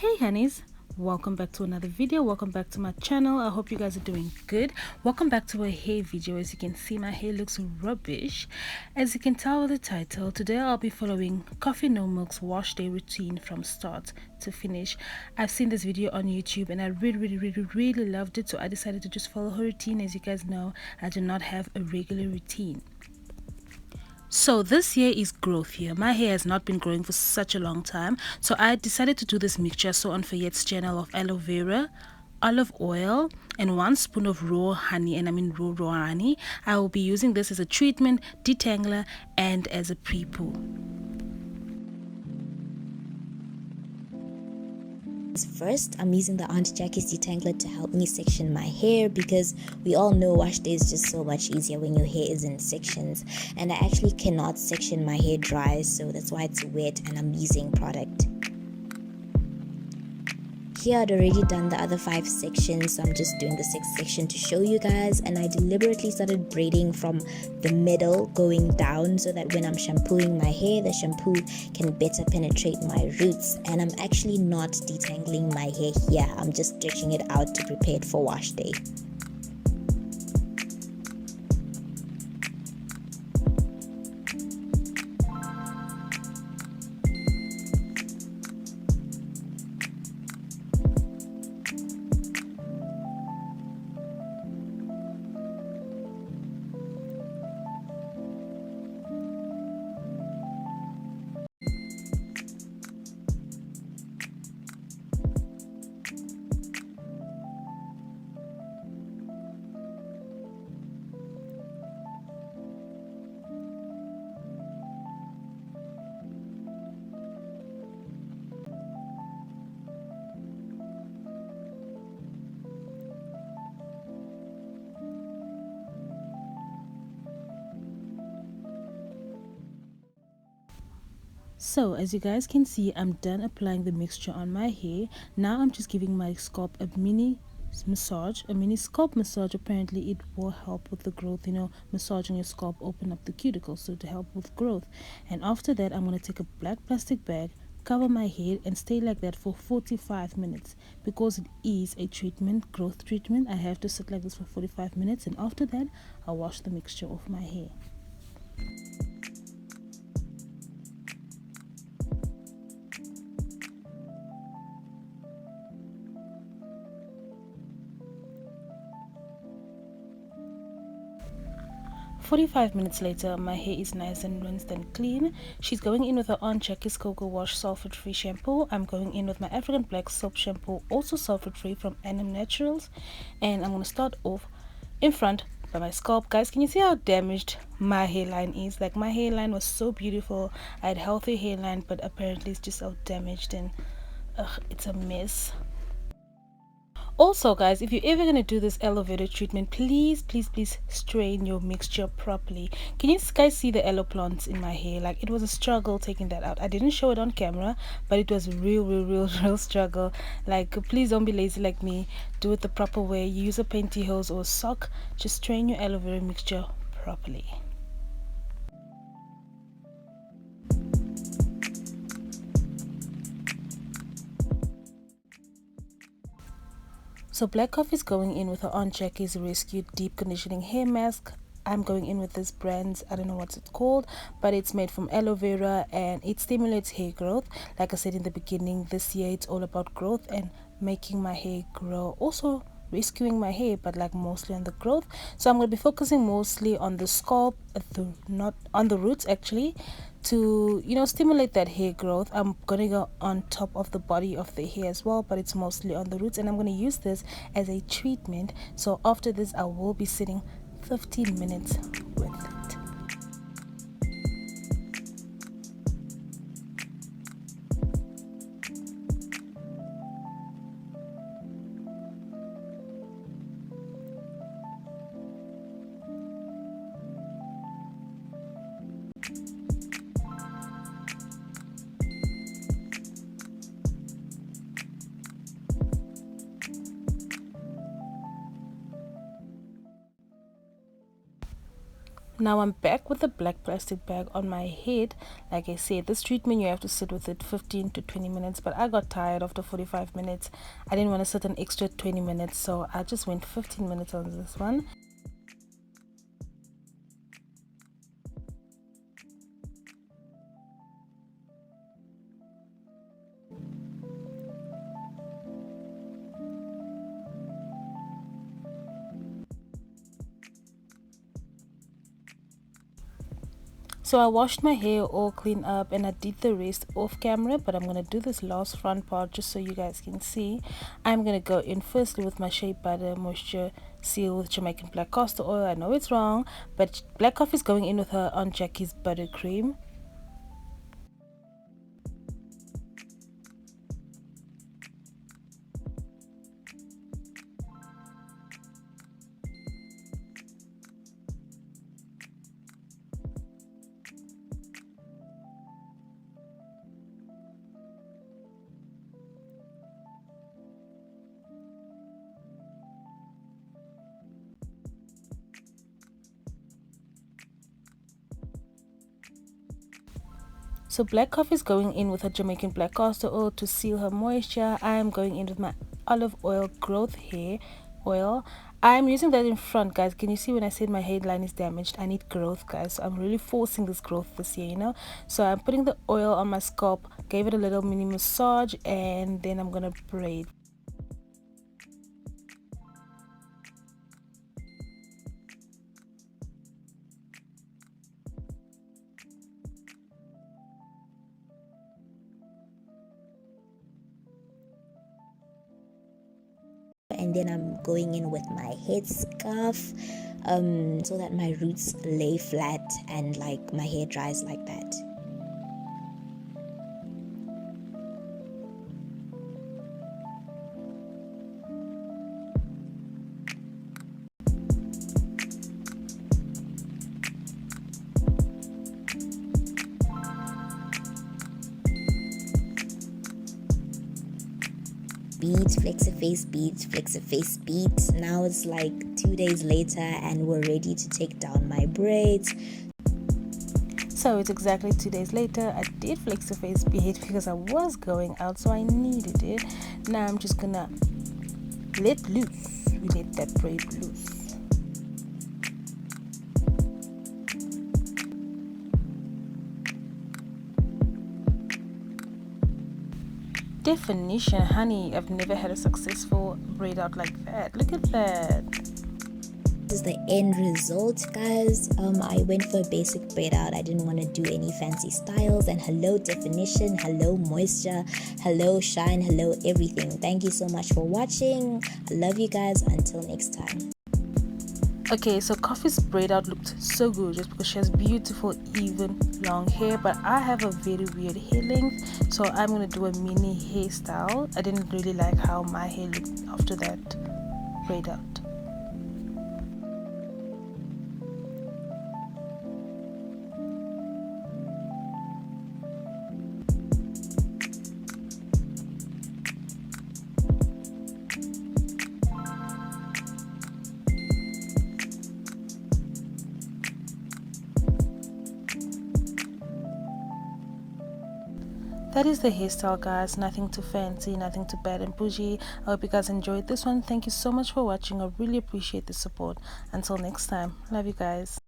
Hey honeys, welcome back to another video. Welcome back to my channel. I hope you guys are doing good. Welcome back to a hair video. As you can see, my hair looks rubbish. As you can tell with the title, today I'll be following Coffee No Milk's wash day routine from start to finish. I've seen this video on YouTube and I really loved it, so I decided to just follow her routine. As you guys know, I do not have a regular routine. So this year is growth year. My hair has not been growing for such a long time, so I decided to do this mixture. So on Fayette's channel of aloe vera, olive oil, and 1 spoon of raw honey, and I mean raw honey. I will be using this as a treatment, detangler, and as a pre-poo. First, I'm using the Aunt Jackie's detangler to help me section my hair, because we all know wash day is just so much easier when your hair is in sections, and I actually cannot section my hair dry, so that's why it's wet and I'm using product. Here I'd already done the other 5 sections, so I'm just doing the 6th section to show you guys, and I deliberately started braiding from the middle going down so that when I'm shampooing my hair, the shampoo can better penetrate my roots. And I'm actually not detangling my hair here, I'm just stretching it out to prepare it for wash day. So as you guys can see, I'm done applying the mixture on my hair. Now I'm just giving my scalp a mini scalp massage. Apparently it will help with the growth, massaging your scalp, open up the cuticles, so to help with growth. And after that, I'm going to take a black plastic bag, cover my head, and stay like that for 45 minutes. Because it is a treatment, growth treatment, I have to sit like this for 45 minutes, and after that I'll wash the mixture off my hair. "45 minutes later, my hair is nice and rinsed and clean. She's going in with her Aunt Jackie's Cocoa Wash sulfate-free shampoo. I'm going in with my African Black Soap shampoo, also sulfate-free, from Anim Naturals. And I'm going to start off in front by my scalp. Guys, can you see how damaged my hairline is? Like, my hairline was so beautiful. I had healthy hairline, but apparently it's just all damaged and it's a mess. Also guys, if you're ever going to do this aloe vera treatment, please strain your mixture properly. Can you guys see the aloe plants in my hair? Like, it was a struggle taking that out. I didn't show it on camera, but it was a real struggle. Like, please don't be lazy like me. Do it the proper way. You use a pantyhose or a sock. Just strain your aloe vera mixture properly. So Black Coffee is going in with her Aunt Jackie's Rescue Deep Conditioning Hair Mask. I'm going in with this brand, I don't know what it's called, but it's made from aloe vera and it stimulates hair growth. Like I said in the beginning, this year it's all about growth and making my hair grow. Also rescuing my hair, but like mostly on the growth. So I'm going to be focusing mostly on the scalp, not on the roots actually, to stimulate that hair growth. I'm gonna go on top of the body of the hair as well, but it's mostly on the roots, and I'm going to use this as a treatment. So after this I will be sitting 15 minutes with it. Now I'm back with the black plastic bag on my head. Like I said, this treatment you have to sit with it 15 to 20 minutes, but I got tired after 45 minutes. I didn't want to sit an extra 20 minutes, so I just went 15 minutes on this one. So I washed my hair all clean up and I did the rest off camera, but I'm going to do this last front part just so you guys can see. I'm going to go in firstly with my Shea Butter Moisture Seal with Jamaican Black Castor Oil. I know it's wrong, but Black Coffee is going in with her Aunt Jackie's Buttercream. So Black Coffee is going in with her Jamaican Black Castor Oil to seal her moisture. I am going in with my olive oil growth hair oil. I'm using that in front, guys. Can you see when I said my hairline is damaged? I need growth, guys. So I'm really forcing this growth this year, you know. So I'm putting the oil on my scalp, gave it a little mini massage, and then I'm gonna braid. And then I'm going in with my headscarf so that my roots lay flat and like my hair dries like that. Beat, flex-a-face, beat, flex-a-face, beat. Now it's like 2 days later and we're ready to take down my braids. So it's exactly 2 days later. I did flex a face bead because I was going out, so I needed it. Now I'm just gonna let loose. We let that braid loose. Definition, honey, I've never had a successful braid out like that. Look at that. This is the end result, guys. I went for a basic braid out. I didn't want to do any fancy styles. And hello definition, hello moisture, hello shine, hello everything. Thank you so much for watching. I love you guys. Until next time. Okay, so Coffee's braid out looked so good just because she has beautiful even long hair, but I have a very weird hair length, so I'm gonna do a mini hairstyle. I didn't really like how my hair looked after that braid out. That is the hairstyle, guys. Nothing too fancy, nothing too bad and bougie. I hope you guys enjoyed this one. Thank you so much for watching. I really appreciate the support. Until next time, love you guys.